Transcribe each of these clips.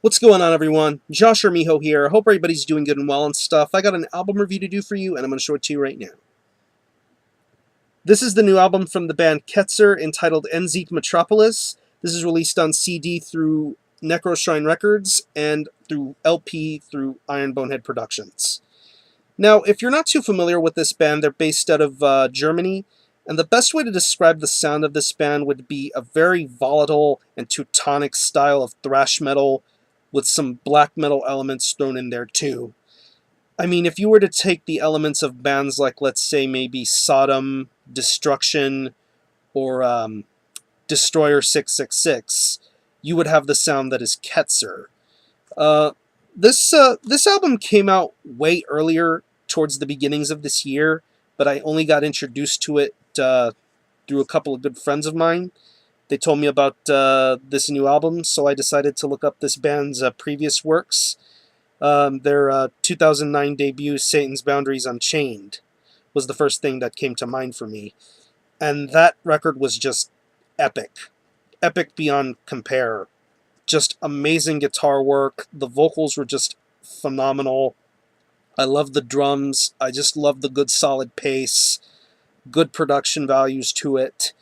What's going on, everyone? Josh or Miho here. Hope everybody's doing good and well and stuff. I got an album review to do for you, and I'm going to show it to you right now. This is the new album from the band Ketzer entitled Endzeit Metropolis. This is released on CD through Necroshrine Records and through LP through Iron Bonehead Productions. Now, if you're not too familiar with this band, they're based out of Germany, and the best way to describe the sound of this band would be a very volatile and Teutonic style of thrash metal with some black metal elements thrown in there too. I mean, if you were to take the elements of bands like, let's say, maybe Sodom, Destruction, or Destroyer 666, you would have the sound that is Ketzer. This album came out way earlier, towards the beginnings of this year, but I only got introduced to it through a couple of good friends of mine. They told me about this new album, so I decided to look up this band's previous works. Their 2009 debut, Satan's Boundaries Unchained, was the first thing that came to mind for me. And that record was just epic. Epic beyond compare. Just amazing guitar work. The vocals were just phenomenal. I love the drums. I just love the good solid pace. Good production values to it.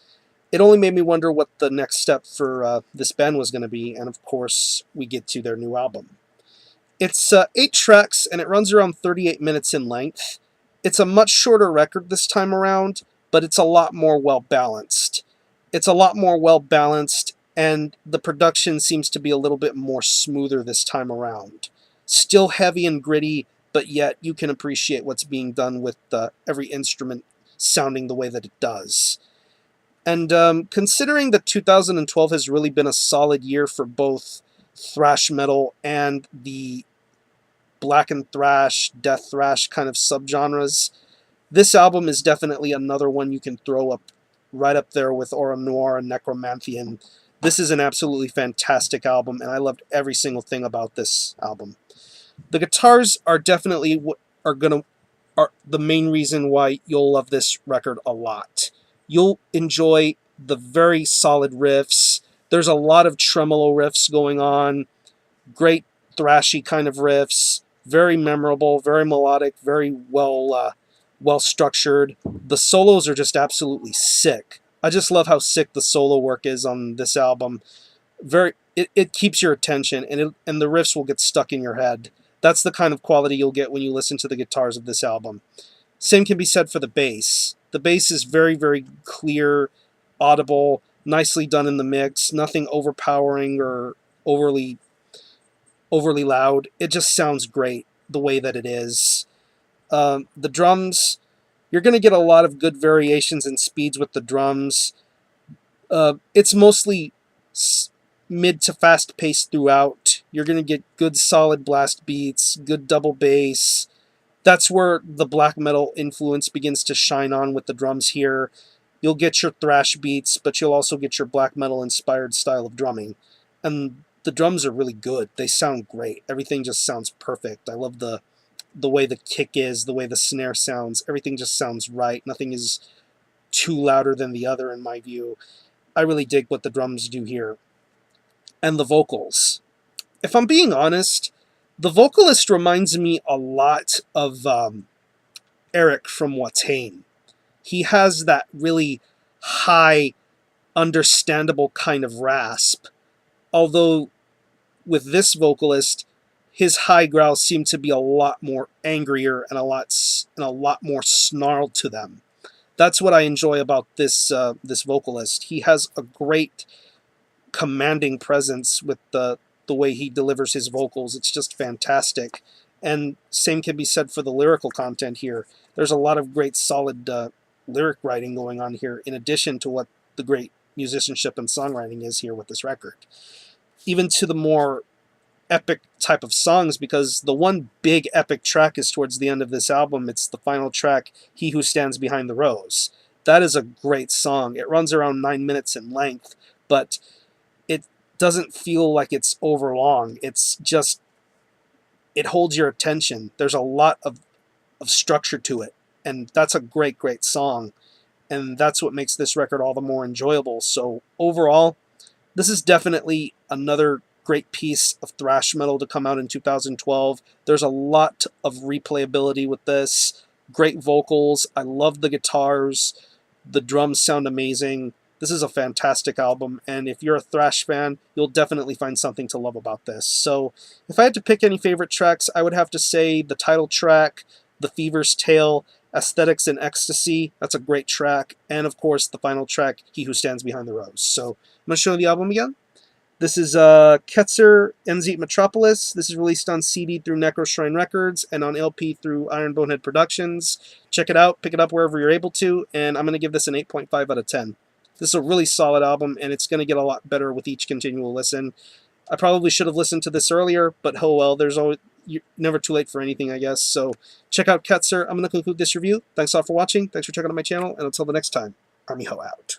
It only made me wonder what the next step for this band was going to be, and of course, we get to their new album. It's 8 tracks, and it runs around 38 minutes in length. It's a much shorter record this time around, but it's a lot more well-balanced. And the production seems to be a little bit more smoother this time around. Still heavy and gritty, but yet you can appreciate what's being done with every instrument sounding the way that it does. And considering that 2012 has really been a solid year for both thrash metal and the black and thrash, death thrash kind of subgenres, this album is definitely another one you can throw up right up there with Aurum Noir and Necromanthean. This is an absolutely fantastic album, and I loved every single thing about this album. The guitars are definitely are the main reason why you'll love this record a lot. You'll enjoy the very solid riffs. There's a lot of tremolo riffs going on. Great thrashy kind of riffs. Very memorable, very melodic, very well structured. The solos are just absolutely sick. I just love how sick the solo work is on this album. It keeps your attention, and the riffs will get stuck in your head. That's the kind of quality you'll get when you listen to the guitars of this album. Same can be said for the bass. The bass is very, very clear, audible, nicely done in the mix, nothing overpowering or overly loud. It just sounds great the way that it is. The drums, you're going to get a lot of good variations and speeds with the drums. It's mostly mid to fast paced throughout. You're going to get good solid blast beats, good double bass. That's where the black metal influence begins to shine on with the drums here. You'll get your thrash beats, but you'll also get your black metal inspired style of drumming. And the drums are really good. They sound great. Everything just sounds perfect. I love the way the kick is, the way the snare sounds. Everything just sounds right. Nothing is too louder than the other in my view. I really dig what the drums do here. And the vocals. If I'm being honest, the vocalist reminds me a lot of Eric from Watain. He has that really high, understandable kind of rasp. Although, with this vocalist, his high growls seem to be a lot more angrier and a lot more snarl to them. That's what I enjoy about this vocalist. He has a great commanding presence with the way he delivers his vocals. It's just fantastic. And same can be said for the lyrical content here. There's a lot of great solid lyric writing going on here, in addition to what the great musicianship and songwriting is here with this record. Even to the more epic type of songs, because the one big epic track is towards the end of this album. It's the final track, He Who Stands Behind the Rose. That is a great song. It runs around 9 minutes in length, but it doesn't feel like it's over long. It's just, it holds your attention. There's a lot of structure to it, and that's a great, great song, and that's what makes this record all the more enjoyable. So overall, this is definitely another great piece of thrash metal to come out in 2012. There's a lot of replayability with this. Great vocals. I love the guitars. The drums sound amazing. This is a fantastic album, and if you're a thrash fan, you'll definitely find something to love about this. So if I had to pick any favorite tracks, I would have to say the title track, The Thiever's Tale, Aesthetics and Ecstasy. That's a great track. And of course, the final track, He Who Stands Behind the Rose. So I'm going to show you the album again. This is Ketzer, Endzeit Metropolis. This is released on CD through Necroshrine Records and on LP through Iron Bonehead Productions. Check it out. Pick it up wherever you're able to. And I'm going to give this an 8.5 out of 10. This is a really solid album, and it's going to get a lot better with each continual listen. I probably should have listened to this earlier, but oh well, there's always never too late for anything, I guess. So check out Ketzer. I'm going to conclude this review. Thanks a lot for watching. Thanks for checking out my channel, and until the next time, Army Ho out.